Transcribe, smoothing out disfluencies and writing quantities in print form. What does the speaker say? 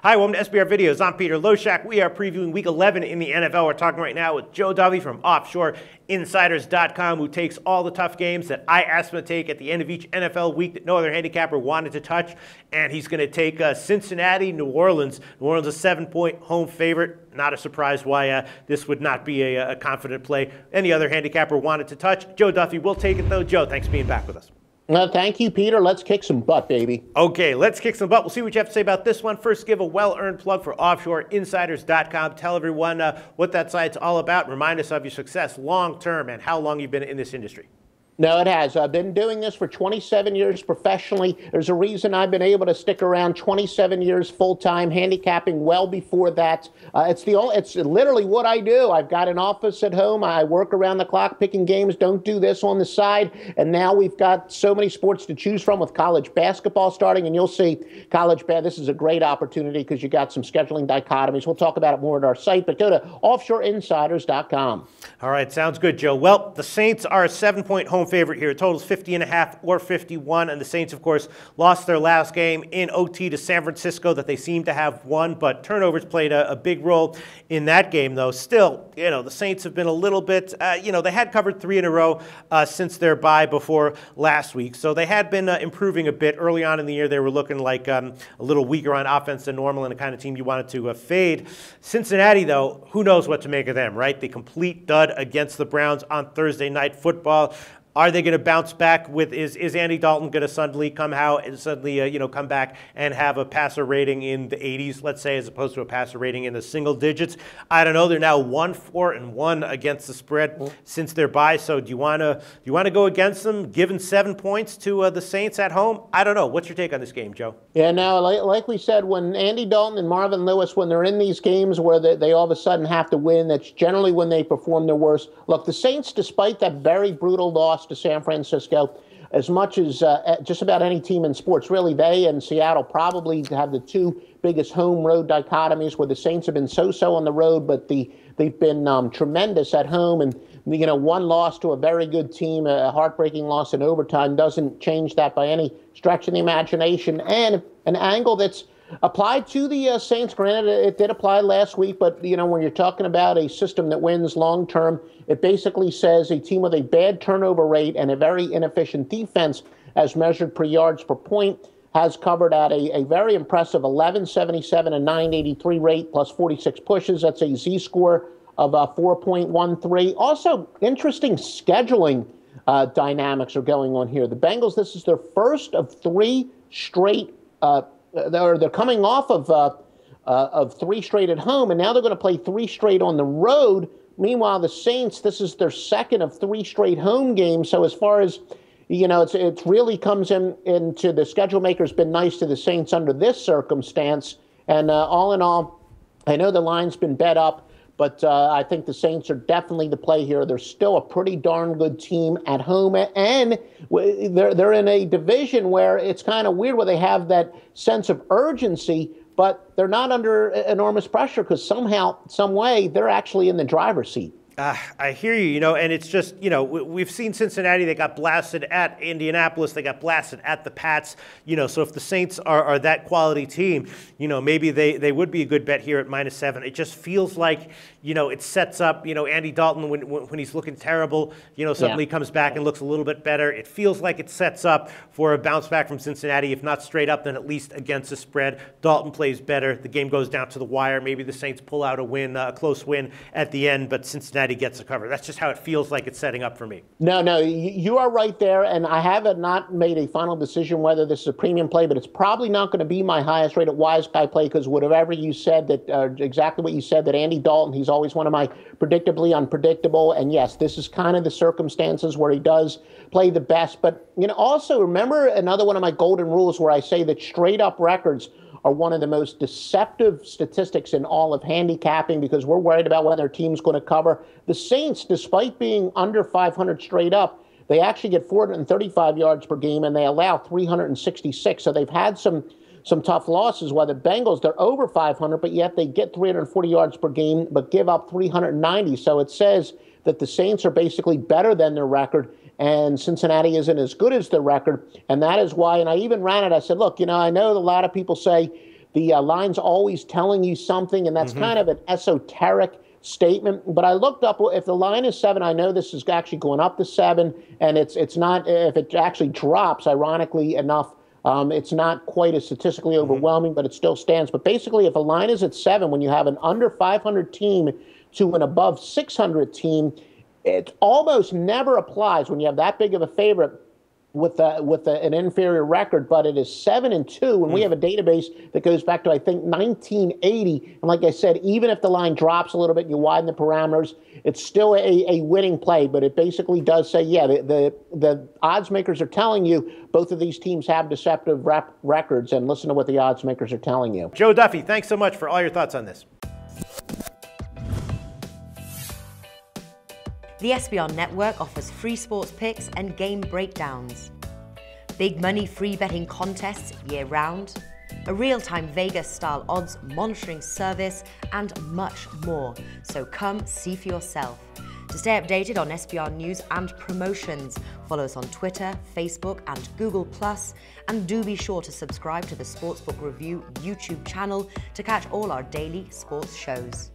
Hi, welcome to SBR Videos. I'm Peter Loshak. We are previewing Week 11 in the NFL. We're talking right now with Joe Duffy from OffshoreInsiders.com, who takes all the tough games that I asked him to take at the end of each NFL week that no other handicapper wanted to touch. And he's going to take Cincinnati, New Orleans. New Orleans a 7-point home favorite. Not a surprise why this would not be a confident play any other handicapper wanted to touch. Joe Duffy will take it, though. Joe, thanks for being back with us. Thank you, Peter. Let's kick some butt, baby. Okay, let's kick some butt. We'll see what you have to say about this one. First, give a well-earned plug for OffshoreInsiders.com. Tell everyone what that site's all about. Remind us of your success long-term and how long you've been in this industry. No, it has. I've been doing this for 27 years professionally. There's a reason I've been able to stick around 27 years full-time, handicapping well before that. It's literally what I do. I've got an office at home. I work around the clock picking games, don't do this on the side. And now we've got so many sports to choose from with college basketball starting. And you'll see this is a great opportunity because you got some scheduling dichotomies. We'll talk about it more at our site, but go to OffshoreInsiders.com. All right, sounds good, Joe. Well, the Saints are a 7-point home favorite here. It totals 50.5 or 51, and the Saints, of course, lost their last game in OT to San Francisco that they seem to have won, but turnovers played a big role in that game, though. Still, the Saints have been a little bit, they had covered 3 in a row since their bye before last week, so they had been improving a bit. Early on in the year, they were looking like a little weaker on offense than normal and the kind of team you wanted to fade. Cincinnati, though, who knows what to make of them, right? The complete dud against the Browns on Thursday Night Football. Are they going to bounce back with, is Andy Dalton going to suddenly come back and have a passer rating in the 80s, let's say, as opposed to a passer rating in the single digits? I don't know. They're now 1-4-1 against the spread since their bye. So do you want to go against them, giving 7 points to the Saints at home? I don't know. What's your take on this game, Joe? Yeah, no, like we said, when Andy Dalton and Marvin Lewis, when they're in these games where they all of a sudden have to win, that's generally when they perform their worst. Look, the Saints, despite that very brutal loss to San Francisco, as much as just about any team in sports, really, they and Seattle probably have the two biggest home-road dichotomies where the Saints have been so-so on the road, but they've been tremendous at home. And, one loss to a very good team, a heartbreaking loss in overtime, doesn't change that by any stretch of the imagination. And an angle that's applied to the Saints, granted, it did apply last week, but, when you're talking about a system that wins long-term, it basically says a team with a bad turnover rate and a very inefficient defense, as measured per yards per point, has covered at a very impressive 11.77 and 9.83 rate plus 46 pushes. That's a Z-score of 4.13. Also, interesting scheduling dynamics are going on here. The Bengals, this is their first of 3 straight they're coming off of 3 straight at home, and now they're going to play 3 straight on the road. Meanwhile, the Saints, this is their second of 3 straight home games. So as far as, it really comes into the schedule maker's been nice to the Saints under this circumstance. And all in all, I know the line's been bet up, but I think the Saints are definitely the play here. They're still a pretty darn good team at home, and they're in a division where it's kind of weird where they have that sense of urgency, but they're not under enormous pressure because somehow, some way, they're actually in the driver's seat. I hear you, and it's just, we've seen Cincinnati, they got blasted at Indianapolis, they got blasted at the Pats, so if the Saints are that quality team, maybe they would be a good bet here at -7. It just feels like, it sets up, Andy Dalton when he's looking terrible, suddenly comes back and looks a little bit better. It feels like it sets up for a bounce back from Cincinnati, if not straight up, then at least against the spread. Dalton plays better, the game goes down to the wire, maybe the Saints pull out a win, a close win at the end, but Cincinnati gets a cover. That's just how it feels like it's setting up for me. No, you are right there, and I have not made a final decision whether this is a premium play, but it's probably not going to be my highest rated wise guy play because whatever you said, that exactly what you said, that Andy Dalton, he's always one of my predictably unpredictable, and yes, this is kind of the circumstances where he does play the best. But also remember another one of my golden rules where I say that straight up records are one of the most deceptive statistics in all of handicapping because we're worried about whether their team's going to cover. The Saints, despite being under 500 straight up, they actually get 435 yards per game, and they allow 366. So they've had some tough losses. While the Bengals, they're over 500, but yet they get 340 yards per game, but give up 390. So it says that the Saints are basically better than their record, and Cincinnati isn't as good as their record. And that is why, and I even ran it, I said, look, I know a lot of people say the line's always telling you something, and that's kind of an esoteric statement. But I looked up, if the line is 7, I know this is actually going up to 7, and it's not, if it actually drops, ironically enough, it's not quite as statistically overwhelming, but it still stands. But basically, if a line is at 7, when you have an under 500 team to an above 600 team, it almost never applies when you have that big of a favorite with an inferior record, but it is 7-2, and we have a database that goes back to, I think, 1980. And like I said, even if the line drops a little bit and you widen the parameters, it's still a winning play. But it basically does say, yeah, the odds makers are telling you both of these teams have deceptive records, and listen to what the odds makers are telling you. Joe Duffy, thanks so much for all your thoughts on this. The SBR Network offers free sports picks and game breakdowns, big money free betting contests year-round, a real-time Vegas-style odds monitoring service, and much more. So come see for yourself. To stay updated on SBR news and promotions, follow us on Twitter, Facebook, and Google+, and do be sure to subscribe to the Sportsbook Review YouTube channel to catch all our daily sports shows.